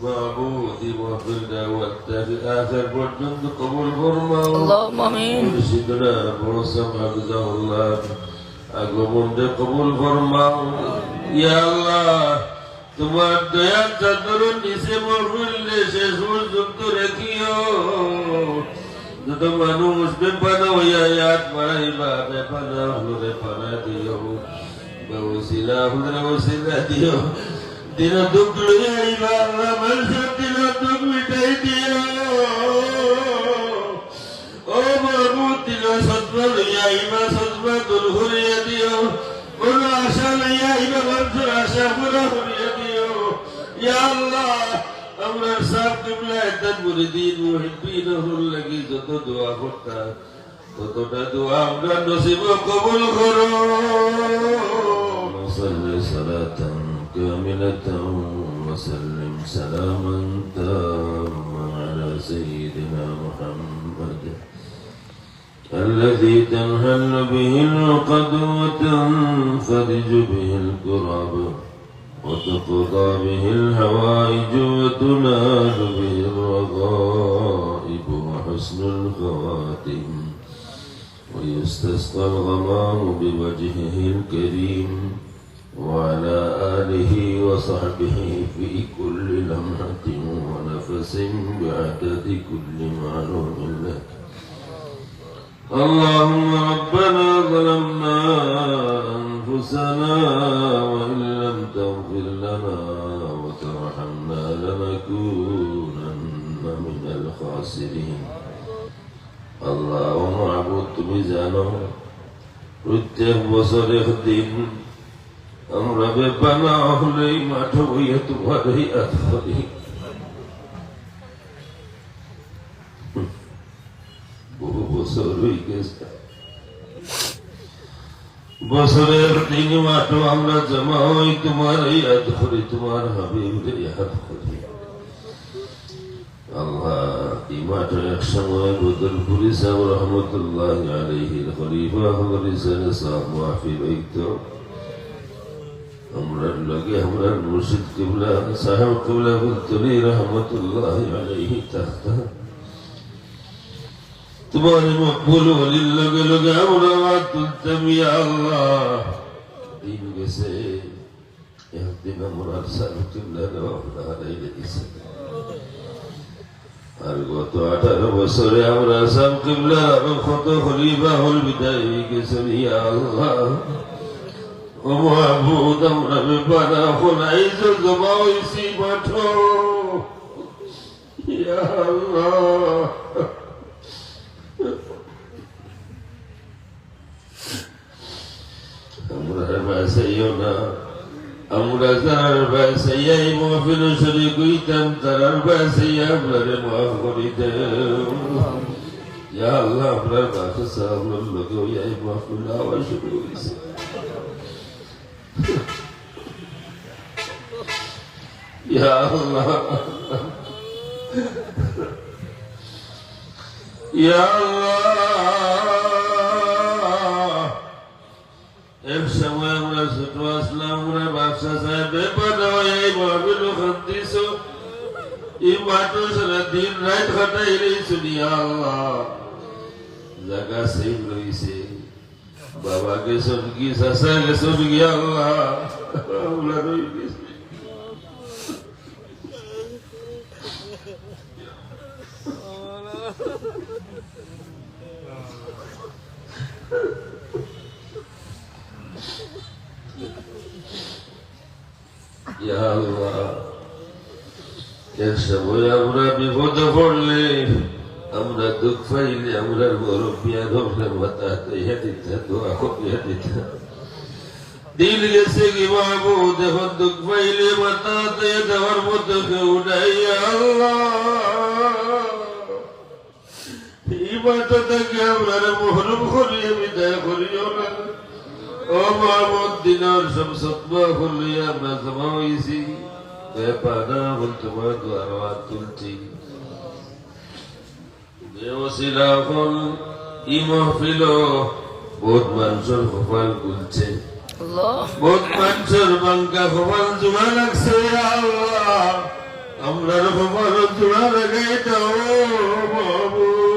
معبودي وفرنا والتابع آخر পর্যন্ত কবুল ফরমাও اللهم آمين মুর্শিদনা মৌসুম হাফিজাহুল্লাহ আগমনকে কবুল ফরমাও ইয়া আল্লাহ তোমার দয়ার চাদর নিচে মহফিলে শেষ পর্যন্ত রেখিও যত মানুষ বেপানা হইয়া ইয়াদ বাড়াইবা বেপানা হলো বেপানা দিও বউসিলা হুদরা বউসিলা দিও দিন দুঃখ লইয়া আল্লাহ মানুষের দিন দুঃখ মিটাই দিও ও মাহবুব দিন সদবা লইয়া আইবা সদবা দূর করিয়া দিও কোন আশা লইয়া আইবা মানুষের আশা পুরা করিয়া দিও ইয়া আল্লাহ আমরা সব কিবলা একদম মুরিদিন মুহিব্বিন হল লাগি যত দোয়া করতা ততটা দোয়া আমরা নসিব কবুল করো সাল্লি সালাতান কামিলাতান ওয়া সাল্লিম সালামান তাম্মান আলা সাইয়্যিদিনা মুহাম্মদ الذي تنهل به العقد وتنفرج به الكرب وتقضى به الحوائج وتنال به الرغائب وحسن الخواتم ويستسقى الغمام بوجهه الكريم وعلى آله وصحبه في كل لمحة ونفس بعدد كل معلوم لك اللهم ربنا ظلمنا أنفسنا وإن لم تغفر لنا وترحمنا لنكونن من الخاسرين اللهم معبود তুমি জানো প্রত্যেক বছরের দিন আমরা বেপানা হলেই মাঠ হইয়া তোমার ইয়াদ করি বহু বছর হয়ে গেছে বছরের দিন মাঠো আমরা জমা হই তোমার ইয়াদ করি তোমার হাবিবের ইয়াদ করি আল্লাহ এই মাঠে এক সময় বদলপুরি সাহেব রহমতুল্লাহ আলাইহির খলিফা হরিসেন সাহেব মাহফিল হইতো আমরা লগে আমরা মুর্শিদ কিবলা সাহেব কিবলা বলতলি রহমতুল্লাহ আলাইহি তাহতা তোমার মকবুল ওলির লগে লগে আমরা আওয়াজ তুলতাম ইয়া আল্লাহ দিন গেছে একদিন আমরা সাহেব কিবলা হারাইলে দিছে আর গত 18 বছরে আমরা সাহেব কিবলা কত খলিফা হল বিদায় হয়ে গেছে ইয়া আল্লাহ ও মাহবুব আমরা বেপানা খোলাই জমা হইছি মাঠো ইয়া আল্লাহ আমরা বাসাইও না আমরা যার বাসাইয়াই মহফিল শরীক হইতাম তার বাসাইয়া আপনারে মাফ করি দেও ইয়া আল্লাহ আপনার বাসা সাহাবুর লোকে এই মহফিল আওয়াজ শুরু হয়েছে ইয়া আল্লাহ ইয়া আল্লাহ এক সময় আমরা ছোট আসলাম আমরা বাদশা সাহেব বেপানা এই মহফিল খাদ্দিস এই মাঠো সারা দিন রাত খাটাই রইছি ইয়া আল্লাহ জায়গা সেভ রইছে বাবাকে সবকি সাসাকে সবকি আল্লাহ আমরা রই গেছি ইয়া আল্লাহ এক সময় আমরা বিপদে পড়লে আমরা দুঃখ পাইলে আমরা মুরব্বিয়া ধরলে মাথা হইয়া দিতে দোয়া করিয়া দিতে দিল গেছে কি মাহবুব এখন দুঃখ পাইলে মাথা দেওয়ার মতো কেউ নাই আল্লাহ এই মাথা থেকে আমরা মহরুম করিয়া বিদায় করিও না ও মাহবুব দিনের সব সত্বা করলে আমরা জমা হয়েছি বেপানা হল তোমার দোয়ার আওয়াজ তুলছি বেওসিলা হল ই মাহফিল বহুত মানুষের কপাল খুলছে বহুত মানুষের বাঙ্কা কপাল জমা লাগছে আল্লাহ আমরা লাগাইতে মাবুদ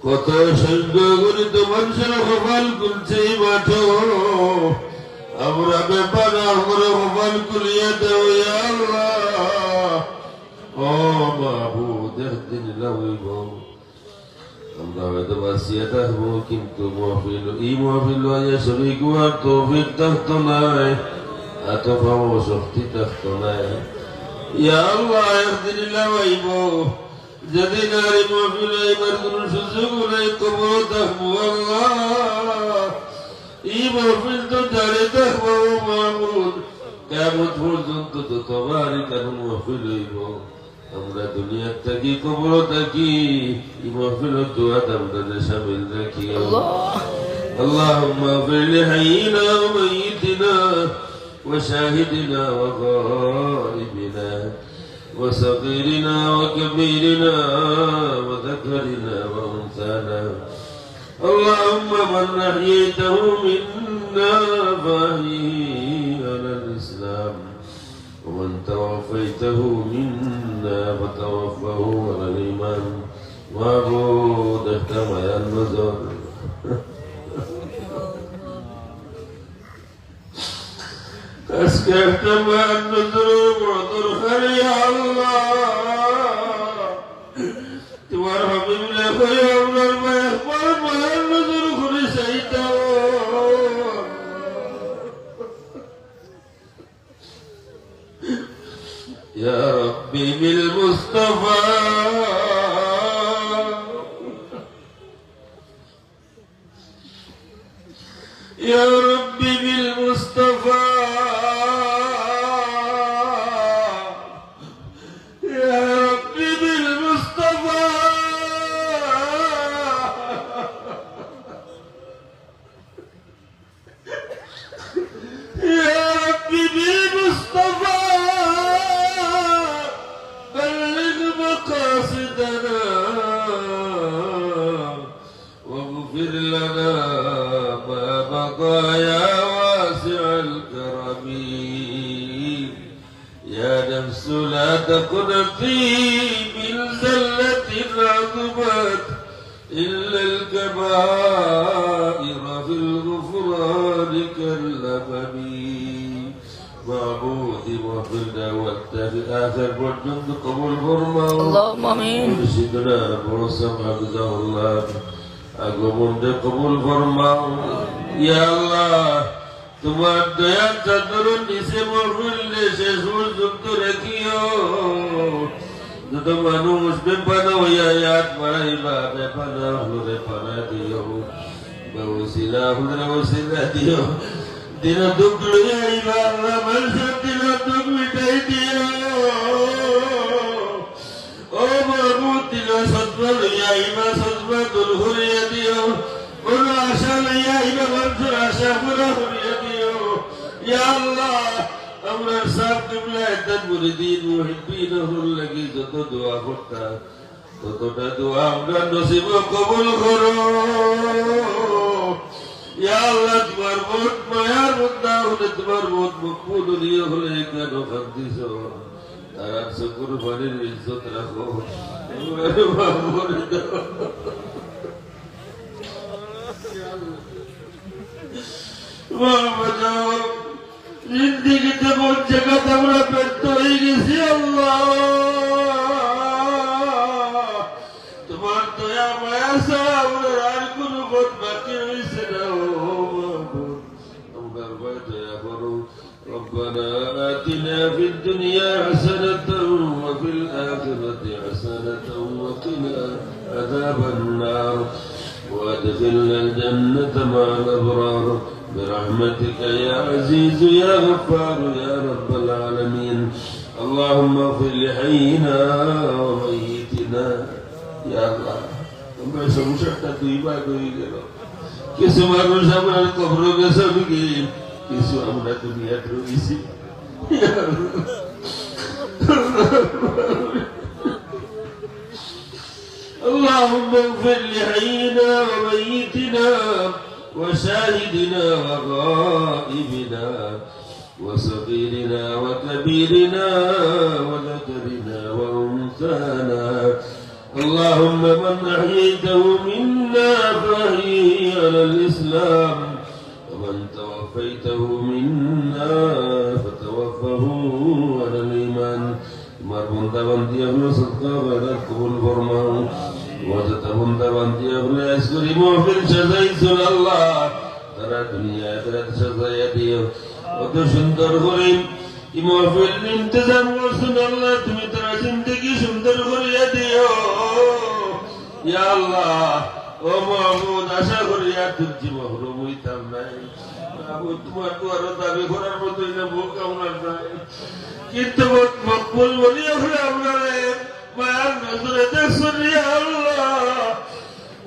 কত সংখ্যা গণিত মানুষের কপাল খুলছে মাঠ আমরা ব্যাপার আমরা কপাল খুলিয়ে দেও আল্লাহ ও মাবুদ একদিন লাগাইব আমরা হয়তো বাঁচিয়ে থাকবো কিন্তু এই মহফিল শরীর আর তৌফিক থাকতো নাই এত পাবো শক্তি থাকতো নাই ইয়া আল্লাহ একদিন লাগাইব যেদিন আর এই মহফিল এবার কোন সুযোগ নাই কবর থাকবো আল্লাহ এই মহফিল তো দাঁড়িয়ে থাকবো মাহমুদ কেমন পর্যন্ত তো তোমারই কেমন মহফিল হইব আমরা দুনিয়ার থাকি কবর থাকি এই মহফিল দোয়াত আমাদের শামিল রাখি اللهم اغفر لحينا وميتنا وشاهدنا وغائبنا وصغيرنا وكبيرنا وذكرنا وانثانا اللهم من احييته منا فاحيه على الاسلام ومن توفيته منا فتوفه على الايمان معبود كما النذر أسكت ما النذر معذر يا الله تمرحم بالله يا الله ما يخبر ما النذر خرسيته يا ربي بالمصطفى يا ربي بالمصطفى يا ربي بالمصطفى يا ربي بالمصطفى بلغ مقاصدنا واغفر لنا ما بقى يا واسع الكرم يا نفس لا تقنطي من زلة عظمت إلا الكبائر في الغفران كالأمم معبودي وفرنا والتالي آخر والجند قبول فرما اللهم آمين مرشدنا برسم حفظه الله আগমনটা কবুল ফরমাও ইয়া আল্লাহ তোমার দয়া চাদর নিচে মহফিলে শেষ পর্যন্ত রাখিও যত মানুষ বেপানা হইয়া ইয়াদ মারাইবা বেপানা হলে পানা দিও বসিলা হলে বসিলা দিও দিন দুঃখ লইয়া আইবা আল্লাহ মানুষের দিন দুঃখ মিটাই দিও ও মাহমুদ দিল সদমা লইয়া আইবা সদমা দূর করিয়া দিও কোন আশা লইয়া আইবা মানুষের আশা পুরা করিয়া দিও ইয়া আল্লাহ আমরা সব কিবলা একদম মুরিদিন মুহিব্বিন হল লাগি যত দোয়া করতা ততটা দোয়া আমরা নসিব কবুল করো ইয়া আল্লাহ তোমার বহুত মায়ার বান্দা হলে তোমার বহুত মকবুল হলে কেন কান্দিস তারা শুকুর বাড়ির ইজ্জত রাখো জিন্দিগিতে কোন জায়গা আমরা ব্যর্থ হয়ে গেছি আল্লাহ তোমার দয়া মায়া ছাড়া আমরা আর কোন বোধ বাকি হয়েছে না আমরা দয়া করো ربنا آتنا في الدنيا حسنة وفي الآخرة حسنة وقنا عذاب النار وادخلنا الجنة مع الأبرار برحمتك يا عزيز يا غفار يا رب العالمين اللهم اغفر لحينا وميتنا يا الله আমরা সমস্যাটা দুই ভাগ হয়ে গেল কিছু মানুষ আমরা কবর গেছে কিছু আমরা দুনিয়া রয়েছি اللهم اغفر لحينا وميتنا وشاهدنا وغائبنا وصغيرنا وكبيرنا وذكرنا وأنثانا اللهم من أحييته منا فأحيه على الإسلام ومن توفيته منا فتوفه على الإيمان তোমার বন্ধা বান্দি আমরা সদকা বারাত কবুল ফরমাও ওয়াজত বন্ধা বান্দি আমরা আজকরি মাহফিল সাজাইছুন আল্লাহ তারা দুনিয়া আখিরাত সাজাইয়া দিও কত সুন্দর করে এই মাহফিল ইন্তজাম করছুন আল্লাহ তুমি তারা জিন্দেগি সুন্দর করিয়া দিও ইয়া আল্লাহ ও মাহমুদ আশা করি আর তুজি মাহরুম হইতাম নাই মাহমুদ তোমার দুয়ার দাবি করার মতোই না মুখ কামনা নাই কিন্তু মকবুল বলিয়া হলে আমরা মায়ার নজরে দেখছেন ইয়া আল্লাহ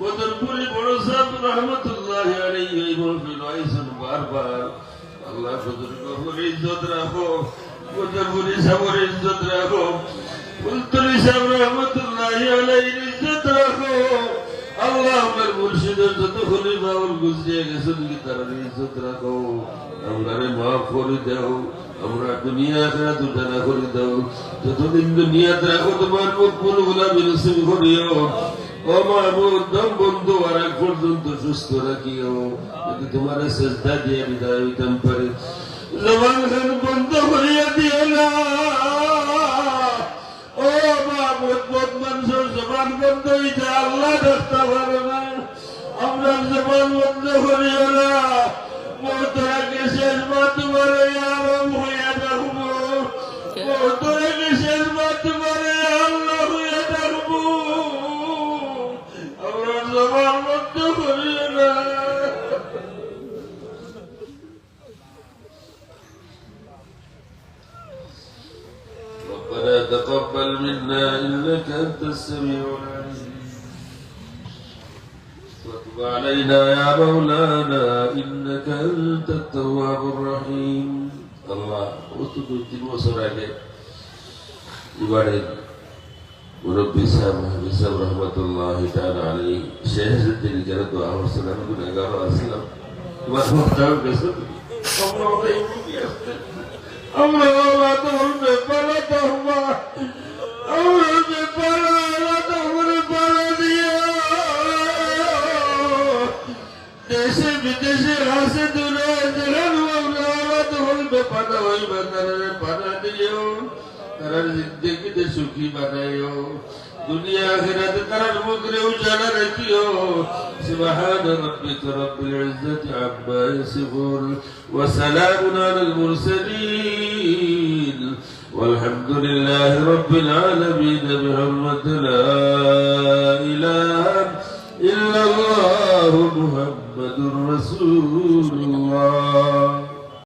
বদরপুরি বড় সাহেব রহমতুল্লাহি আলাইহি এই মাহফিল আইছেন বারবার আল্লাহ বদরপুর ইজ্জত রাখো বদরপুরি সাহেবের ইজ্জত রাখো ফুলতলি সাহেব রহমতুল্লাহি আলাইহি ইজ্জত রাখো আল্লাহ আমার মুর্শিদের যত খলিফা ওর গুজরিয়ে গেছেন কি তার ইজ্জত রাখো আমরারে মাফ করে দাও আমরা দুনিয়া আখিরাত দুটানা করে দাও যতদিন দুনিয়াতে রাখো তোমার মকবুল গোলামি নসিব করিও ও মাহবুব দম বন্ধু আর এক পর্যন্ত সুস্থ রাখিও যদি তোমার সেজদা দিয়ে বিদায় হইতাম পারে জবান খান বন্ধ করিয়া দিও না ও মাহবুব বহুত মানুষের জবান বন্ধ হইতে আল্লাহ দেখতে পারে না আমরা জবান বন্ধ করিও না মোহতরাকে শেষ মা তোমার আরাম হইয়া থাকবো মোহতরাকে শেষ মা তোমার আল্লাহ হইয়া থাকবো আমরা জবান বন্ধ করিও না ربنا تقبل منا إنك أنت السميع العليم وتب علينا يا مولانا إنك أنت التواب الرحيم الله وتدوتين وسرعك يبارك مربي سام رحمة الله تعالى عليه شهر الدين جرد دعاء والسلام كن أقار أسلام وأخبرتهم بسر الله لا تهرب بلا تهرب أولد بلا لا تهرب بلا ديا দেশে বিদেশে হাসে দূরে জেলার মাওলা তহরব পানা হই বানারে পানা দিও তার জিন্দেগিতে সুখী বানাইও দুনিয়া আখিরাত তার মুখরে উজালা রাখিও সুবহান রাব্বিকা রাব্বিল ইজ্জাতি আম্মা ইয়াসিফুন ওয়া সালামুন আলাল মুরসালিন والحمد لله رب العالمين بحرمة لا إله إلا الله محمد رسول الله